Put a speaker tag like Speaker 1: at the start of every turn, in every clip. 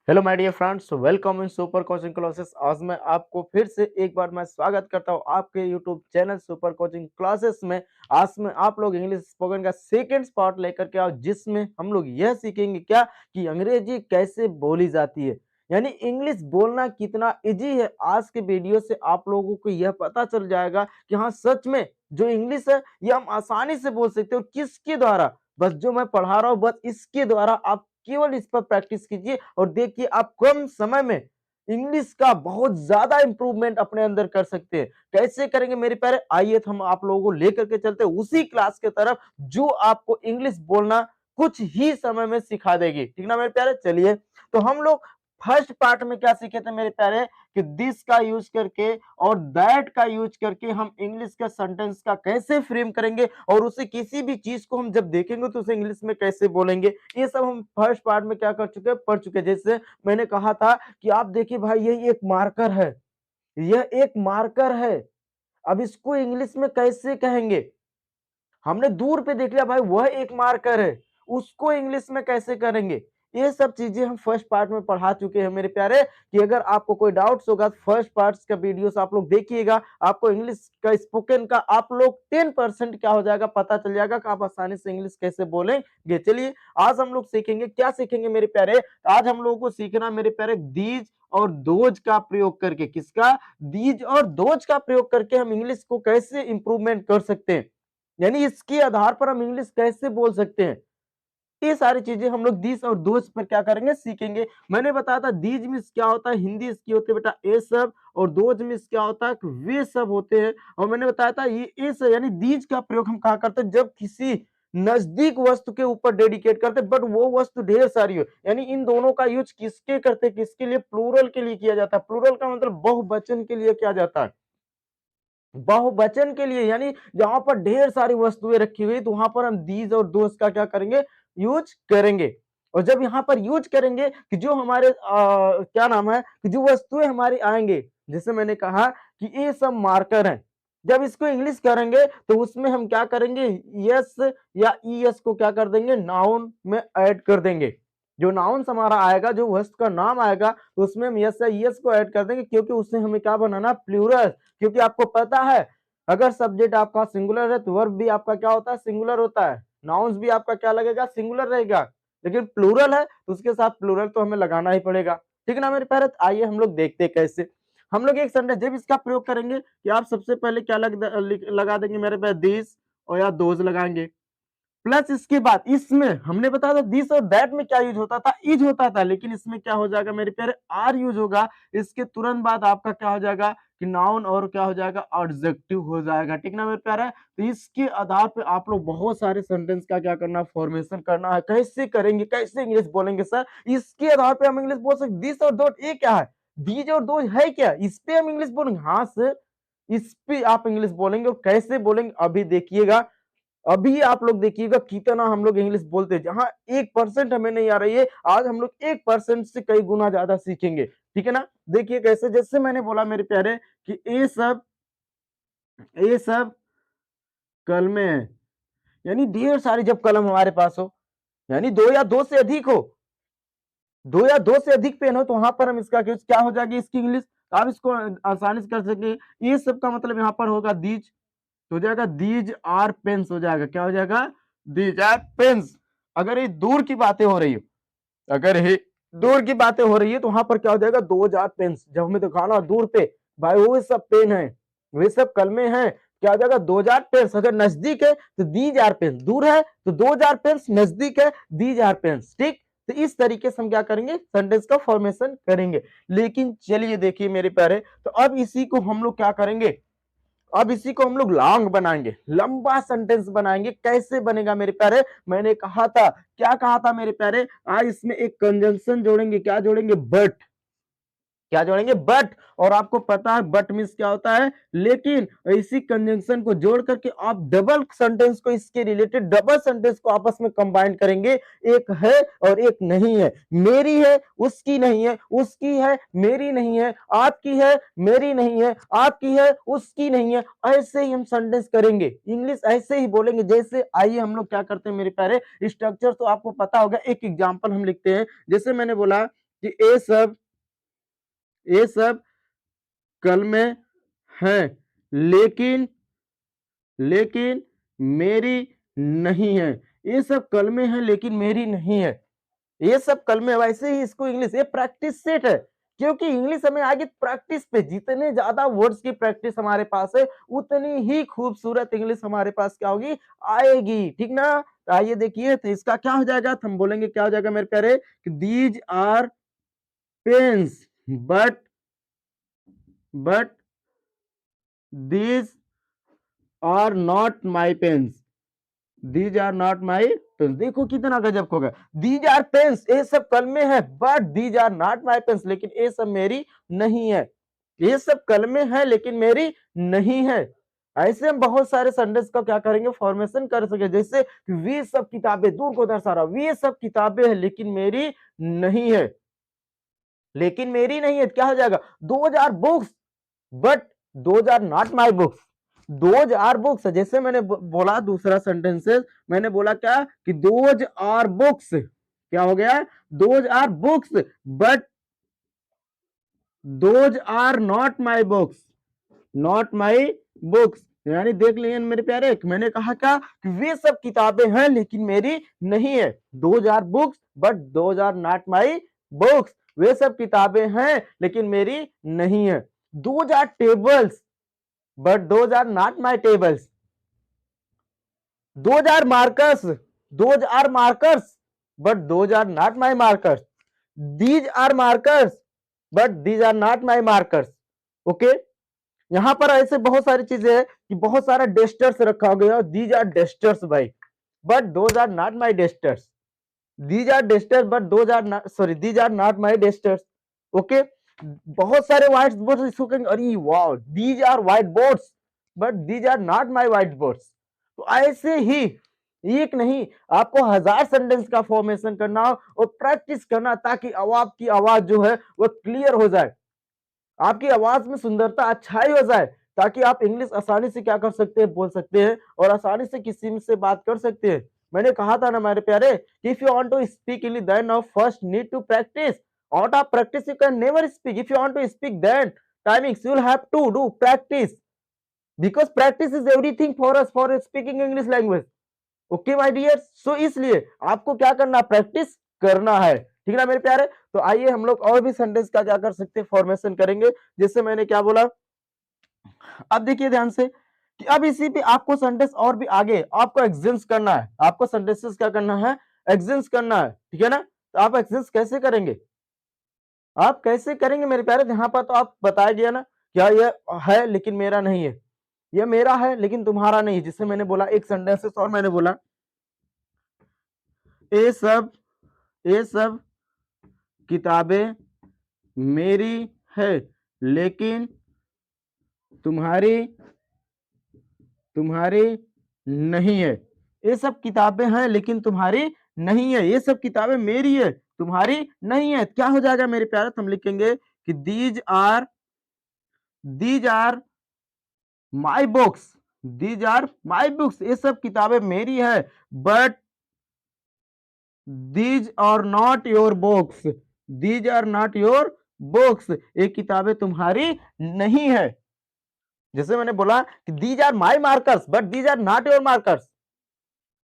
Speaker 1: Hello my dear friends, welcome in super coaching classes. आज मैं आपको फिर से एक बार मैं स्वागत करता हूं आपके YouTube channel super coaching classes में। आज में आप लोग इंग्लिश स्पोकन का सेकंड पार्ट लेकर के आओ, जिसमें हम लोग यह सीखेंगे क्या कि अंग्रेजी कैसे बोली जाती है, यानी इंग्लिश बोलना कितना इजी है। आज के वीडियो से आप लोगों को यह पता चल जाएगा कि हाँ, सच में जो इंग्लिश है ये हम आसानी से बोल सकते हैं। और किसके द्वारा? बस जो मैं पढ़ा रहा हूँ, बस इसके द्वारा आप केवल इस पर प्रैक्टिस कीजिए और देखिए आप कम समय में इंग्लिश का बहुत ज्यादा इंप्रूवमेंट अपने अंदर कर सकते हैं। कैसे करेंगे मेरे प्यारे? आइए तो हम आप लोगों को लेकर के चलते हैं उसी क्लास के तरफ जो आपको इंग्लिश बोलना कुछ ही समय में सिखा देगी। ठीक ना मेरे प्यारे? चलिए, तो हम लोग फर्स्ट पार्ट में क्या सीखे थे मेरे प्यारे कि दिस का यूज करके और दैट का यूज करके हम इंग्लिश का सेंटेंस का कैसे फ्रेम करेंगे और उसे किसी भी चीज को हम जब देखेंगे तो उसे इंग्लिश में कैसे बोलेंगे। ये सब हम फर्स्ट पार्ट में क्या कर चुके हैं, पढ़ चुके हैं। जैसे मैंने कहा था कि आप देखिए भाई, ये एक मार्कर है, यह एक मार्कर है। अब इसको इंग्लिश में कैसे कहेंगे? हमने दूर पे देख लिया भाई, वह एक मार्कर है, उसको इंग्लिश में कैसे करेंगे? ये सब चीजें हम फर्स्ट पार्ट में पढ़ा चुके हैं मेरे प्यारे। कि अगर आपको कोई डाउट्स होगा तो फर्स्ट पार्ट्स का वीडियोस आप लोग देखिएगा, आपको इंग्लिश का स्पोकन का आप लोग 10% क्या हो जाएगा, पता चल जाएगा कि आप आसानी से इंग्लिश कैसे बोलेंगे। चलिए, आज हम लोग सीखेंगे, क्या सीखेंगे मेरे प्यारे? आज हम लोगों को सीखना मेरे प्यारे दीज और दोज का प्रयोग करके। किसका? दीज और दोज का प्रयोग करके हम इंग्लिश को कैसे इंप्रूवमेंट कर सकते हैं, यानी इसके आधार पर हम इंग्लिश कैसे बोल सकते हैं। ये सारी चीजें हम लोग दिस और दोस्त पर क्या करेंगे, सीखेंगे। मैंने बताया था दीज मीन्स क्या होता है, हिंदी इसकी होती है बेटा ए सब, और दोज मीन्स क्या होता है, वे सब होते हैं। और मैंने बताया था ये सब यानी दीज का प्रयोग हम कहा करते हैं जब किसी नजदीक वस्तु के ऊपर डेडिकेट करते, बट वो वस्तु ढेर सारी हो। यानी इन दोनों का यूज किसके करते, किसके लिए? प्लूरल के लिए किया जाता है। प्लूरल का मतलब बहुवचन के लिए किया जाता है, बहुवचन के लिए, यानी जहां पर ढेर सारी वस्तुएं रखी हुई तो वहां पर हम दीज और दोस का क्या करेंगे, यूज करेंगे। और जब यहाँ पर यूज करेंगे कि जो हमारे क्या नाम है कि जो वस्तुएं हमारी आएंगे, जैसे मैंने कहा कि ये सब मार्कर हैं, जब इसको इंग्लिश करेंगे तो उसमें हम क्या करेंगे, यस या ईएस को क्या कर देंगे, नाउन में ऐड कर देंगे। जो नाउन हमारा आएगा, जो वस्तु का नाम आएगा, तो उसमें हम यस या ईएस को ऐड कर देंगे, क्योंकि उससे हमें क्या बनाना, प्लूरल। क्योंकि आपको पता है अगर सब्जेक्ट आपका सिंगुलर है तो वर्ब भी आपका क्या होता है, सिंगुलर होता है। नाउन्स भी आपका क्या लगेगा, सिंगुलर रहेगा। लेकिन प्लूरल है तो उसके साथ प्लूरल तो हमें लगाना ही पड़ेगा। ठीक है ना मेरे प्यारे? आइए हम लोग देखते हैं कैसे हम लोग एक सेंटेंस जब इसका प्रयोग करेंगे कि आप सबसे पहले क्या लगा देंगे मेरे पास, दिस और या दोज लगाएंगे। प्लस इसके बाद इसमें हमने बताया था दिस और दैट में क्या यूज होता था, इज होता था, लेकिन इसमें क्या हो जाएगा मेरे प्यारे, आर यूज होगा। इसके तुरंत बाद आपका क्या हो जाएगा कि नाउन और क्या हो जाएगा, एडजेक्टिव हो जाएगा। ठीक ना मेरे प्यारे? तो इसके आधार पे आप लोग बहुत सारे सेंटेंस का क्या करना, फॉर्मेशन करना है। कैसे करेंगे, कैसे इंग्लिश बोलेंगे सर? इसके आधार पे हम इंग्लिश बोल सकते। दिस और दोट ये क्या है, दीज और दो है क्या, इस पे हम इंग्लिश बोलेंगे? हाँ सर, इस पे आप इंग्लिश बोलेंगे। और कैसे बोलेंगे अभी देखिएगा, अभी आप लोग देखिएगा कितना हम लोग इंग्लिश बोलते हैं। जहां 1% हमें नहीं आ रही है, आज हम लोग 1% से कई गुना ज्यादा सीखेंगे। ठीक है ना? देखिए कैसे, जैसे मैंने बोला मेरे प्यारे कि ये सब कलमे हैं, यानी ढेर सारी जब कलम हमारे पास हो, यानी दो या दो से अधिक हो, दो या दो से अधिक पेन हो, तो वहां पर हम इसका क्या हो जाएगी, इसकी इंग्लिश। तो आप इसको आसानी से कर सकेंगे। ये सब का मतलब यहाँ पर होगा दीज, तो हो जाएगा दीज आर पेन्स, हो जाएगा क्या हो जाएगा, दीज आर पेन्स। अगर ये दूर की बातें हो रही हो, अगर ये दूर की बातें हो रही है तो वहां पर क्या हो जाएगा, 2000 पेन्स। जब हमें दिखाना दूर पे भाई वो सब पेन है, वे सब कलमे हैं, क्या हो जाएगा, 2000 पेन्स। अगर नजदीक है तो दीज आर पेन्स, दूर है तो 2000 पेन्स, नजदीक है दीज आर पेन्स। ठीक, तो इस तरीके से हम क्या करेंगे, सेंटेंस का फॉर्मेशन करेंगे। लेकिन चलिए देखिए मेरे प्यारे, तो अब इसी को हम लोग क्या करेंगे, अब इसी को हम लोग लॉन्ग बनाएंगे, लंबा सेंटेंस बनाएंगे। कैसे बनेगा मेरे प्यारे? मैंने कहा था, क्या कहा था मेरे प्यारे, आज इसमें एक कंजंक्शन जोड़ेंगे। क्या जोड़ेंगे, बट। क्या जोड़ेंगे, बट। और आपको पता है बट मीन्स क्या होता है, लेकिन इसी कंजंक्शन को जोड़ करके आप डबल सेंटेंस को, इसके रिलेटेड डबल सेंटेंस को आपस में कंबाइन करेंगे। एक है और एक नहीं है, मेरी है उसकी नहीं है, उसकी है मेरी नहीं है, आपकी है मेरी नहीं है, आपकी है उसकी नहीं है। ऐसे ही हम सेंटेंस करेंगे, इंग्लिश ऐसे ही बोलेंगे। जैसे आइए हम लोग क्या करते हैं मेरे प्यारे, स्ट्रक्चर तो आपको पता होगा। एक एग्जांपल हम लिखते हैं, जैसे मैंने बोला कि ये सब कलमे हैं, लेकिन लेकिन मेरी नहीं है। ये सब कलमे हैं लेकिन मेरी नहीं है। ये सब कलमे वैसे ही इसको इंग्लिश ये प्रैक्टिस सेट है, क्योंकि इंग्लिश हमें आगे प्रैक्टिस पे जितने ज्यादा वर्ड्स की प्रैक्टिस हमारे पास है उतनी ही खूबसूरत इंग्लिश हमारे पास क्या होगी आएगी, ठीक ना। तो आइए देखिए, तो इसका क्या हो जाएगा, तो हम बोलेंगे क्या हो जाएगा मेरे प्यारे कि these are pens but these are not my pens, these are not my pens. देखो कितना गजब होगा, दीज आर पेन्स ये सब कलमे हैं, but these are not my pens, लेकिन ये सब मेरी नहीं है। ये सब कलमे हैं लेकिन मेरी नहीं है। ऐसे हम बहुत सारे सेंटेंस का क्या करेंगे फॉर्मेशन कर सके, जैसे वे सब किताबें, दूर को दर्शा रहा, वे सब किताबें हैं लेकिन मेरी नहीं है, लेकिन मेरी नहीं है, क्या हो जाएगा those are books but those are not my books. Those are books, जैसे मैंने बोला दूसरा सेंटेंसेस, मैंने बोला क्या कि दोज आर बुक्स, क्या हो गया those are books but those are not my books, not my books. यानी देख लिए मेरे प्यारे, मैंने कहा क्या कि वे सब किताबें हैं लेकिन मेरी नहीं है। Those are books but those are not my books, वे सब किताबें हैं लेकिन मेरी नहीं है। Those are tables but those are not my tables. Those are markers, those are markers but those are not my markers. These are markers but these are not my markers. Okay, यहां पर ऐसे बहुत सारी चीजें हैं कि बहुत सारा डेस्टर्स रखा गया, दीज आर डेस्टर्स भाई, but those are not my dusters. These are dusters but those are sorry these are not my dusters. Okay, बहुत सारे व्हाइट बोर्ड्स, अरे wow these are white boards but these are not my white boards. तो ऐसे ही एक नहीं आपको 1000 sentence का formation करना और प्रैक्टिस करना, ताकि आपकी आवाज जो है वो क्लियर हो जाए, आपकी आवाज में सुंदरता अच्छाई हो जाए, ताकि आप इंग्लिश आसानी से क्या कर सकते हैं बोल सकते हैं और आसानी से किसी से बात कर सकते हैं। मैंने कहा था ना मेरे प्यारे, if you want to speak English then off first need to practise, out of practice you can never speak, if you want to speak then timings you will have to do practice, because practice is everything for us for speaking English language. Okay my dear, so इसलिए आपको क्या करना practice करना है, ठीक है ना मेरे प्यारे। तो आइए हम लोग और भी सेंटेंस का क्या कर सकते हैं फॉर्मेशन करेंगे, जैसे मैंने क्या बोला। अब देखिए ध्यान से कि अब इसी पे आपको सेंटेंस और भी आगे आपको एक्सटेंस करना है, आपको सेंटेंसेस क्या करना है एक्सटेंस करना है, ठीक है ना। तो आप एक्सटेंस कैसे करेंगे, आप कैसे करेंगे मेरे प्यारे, यहाँ पर तो आप बताया गया ना, क्या ये है लेकिन मेरा नहीं है, ये मेरा है लेकिन तुम्हारा नहीं। जिससे मैंने बोला एक सेंटेंसेस और मैंने बोला ये सब किताबें मेरी है लेकिन तुम्हारी नहीं है। ये सब किताबें हैं लेकिन तुम्हारी नहीं है, ये सब किताबें मेरी है तुम्हारी नहीं है। क्या हो जाएगा मेरे प्यारे, तो हम लिखेंगे कि these are my books, these are my books, ये सब किताबें मेरी है, but these are not your books, these are not your books, ये किताबें तुम्हारी नहीं है। जैसे मैंने बोला कि these are my markers but these are not your markers,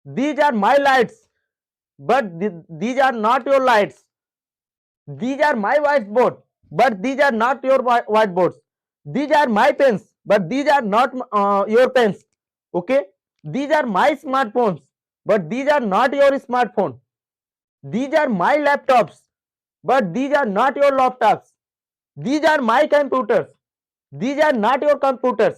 Speaker 1: these are my lights but these are not your lights, these are my whiteboard but these are not your whiteboards, these are my pens but these are not your pens, okay, these are my smartphones but these are not your smartphone, these are my laptops but these are not your laptops, these are my computers, these are not your computers।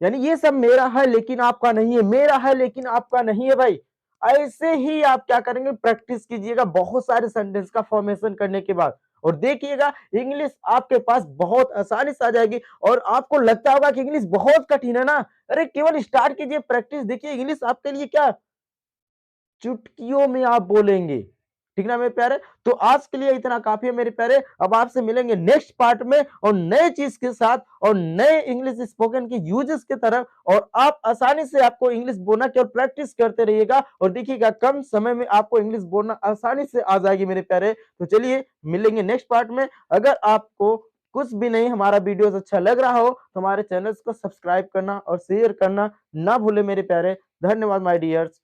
Speaker 1: यानी ये सब मेरा है लेकिन आपका नहीं है, मेरा है लेकिन आपका नहीं है भाई। ऐसे ही आप क्या करेंगे प्रैक्टिस कीजिएगा बहुत सारे सेंटेंस का फॉर्मेशन करने के बाद, और देखिएगा इंग्लिश आपके पास बहुत आसानी से आ जाएगी। और आपको लगता होगा कि इंग्लिश बहुत कठिन है ना, अरे केवल स्टार्ट कीजिए प्रैक्टिस, देखिए इंग्लिश आपके लिए क्या चुटकियों में आप बोलेंगे, ठीक ना मेरे प्यारे? तो आज के लिए इतना काफ़ी है मेरे प्यारे। अब आपसे मिलेंगे नेक्स्ट पार्ट में और नए चीज़ के साथ और नए इंग्लिश स्पोकन के यूजेस की तरफ, और आप आसानी से आपको इंग्लिश बोलना केवल प्रैक्टिस करते रहिएगा और देखिएगा कम समय में आपको इंग्लिश बोलना आसानी से आ जाएगी मेरे प्यारे। तो चलिए मिलेंगे नेक्स्ट पार्ट में। अगर आपको कुछ भी नहीं हमारा वीडियोस अच्छा लग रहा हो तो हमारे चैनल्स को सब्सक्राइब करना और शेयर करना ना भूलें मेरे प्यारे। धन्यवाद माय डियर्स।